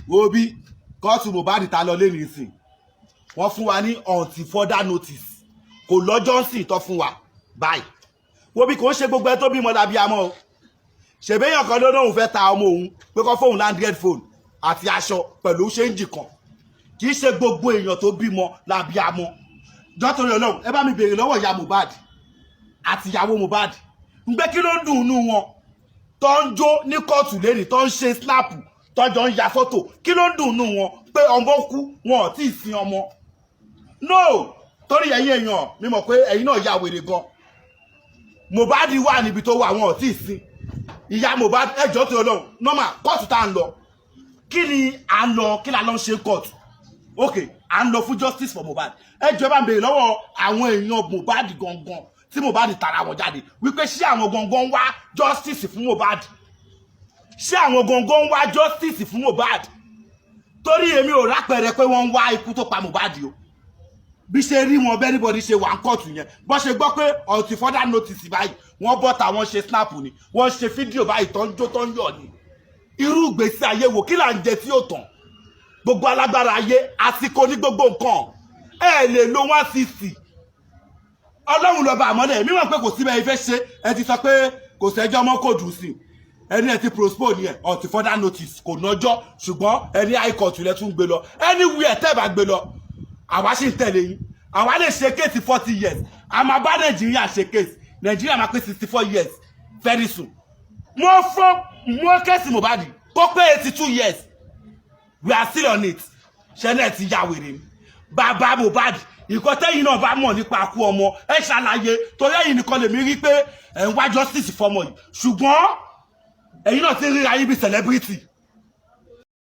Obi kóòtù Mohbad ta lọ lé nìsín wọ́n fún wa ní until further notice kò lọ́jọ́ ńsìn tó fún wa báyìí Obi kò ń ṣe gbogbo ẹ tó bímọ dàbí amọ́ o ṣèbéyàn kan ló lóun fẹ́ ta ọmọ òun pé kó fóun landed phone àti aṣọ pẹ̀lú ṣéǹjì kan kì í ṣe gbogbo èèyàn tó bímọ làbí amọ́ jọ́tòrí Ọlọ́run ẹ bá mi béèrè lọ́wọ́ ìyá Mohbad àti ìyàwó Mohbad ń gbé kí ló ń dùn nínú wọn tó ń jó ní kóòtù lẹ́nìí tó ń ṣe snap tọ́jọ́ ń ya fọ́tò kí ló ń dùn nínú wọn pé ọmọ kú wọn ò tí ì sin ọmọ no torí ẹ̀yin èèyàn mi mọ̀ pé ẹ̀yin náà ya wèrè gan Mohbad wà níbi tó wà wọn ò tí ì sin ìyá Mohbad ẹjọ́ tó Ọlọ́run normal kóòtù tá à ń lọ kí ni à ń lọ kí la lọ ń ṣe kóòtù ok à ń lọ fún justice for Mohbad ẹjọ́ bá ń béèrè lọ́wọ́ àwọn èèyàn Mohbad gangan tí Mohbad tara wọn jáde wípé ṣé àwọn gangan wá justice fún Mohbad ṣé àwọn gangan wá justice fún Mohbad torí èmi ò rápẹrẹ pé wọ́n ń wá ikú tó pa Mohbad o bí ṣe rí wọn bẹ́ẹ̀ níbọ̀dí ṣe wà ń kóòtù yẹn bọ́ ṣe gbọ́ pé until further notice báyìí wọ́n bọ́ta wọ́n ṣe snap ni wọ́n ṣe fídíò báyìí tó ń jó tó ń yọ̀ ni irú ìgbésí ayé wo kí là ń jẹ tí ó tàn gbogbo alágbára ayé àsìkò ní gbogbo nǹkan ẹ lè lo 160 Ọlọ́run lọ́ba àmọ́lẹ̀ mímọ̀ pé kò síbẹ̀ ìfẹ́ ṣe ẹ ti sọ pé kò sẹ́jọ́ mọ́ kò jù sí ẹni ẹ ti postpone yẹn until further notice kò nọjọ́ ṣùgbọ́n ẹni high court lẹ tún gbé lọ anywhere tẹ́ bá gbé lọ àwa sì ń tẹ̀lé yín àwa lè ṣe kéèsì 40 years a máa bá Nàìjíríà ṣe kéèsì Nàìjíríà máa pé 64 years very soon mo kéèsì Mohbad kó pé 82 years we are still on it ṣẹlẹ̀ ti ya wèrè mi bàbá Mohbad ìkọ́ tẹ́yìn náà bá mọ̀ nípa akú ọmọ ẹ ṣàlàyé torí ẹ̀yin nìkan lèmi rí pé ẹ̀ ń wá justice fọmọ yìí ṣùgbọ́n ẹ̀yin náà ti ríra yín bí celebrity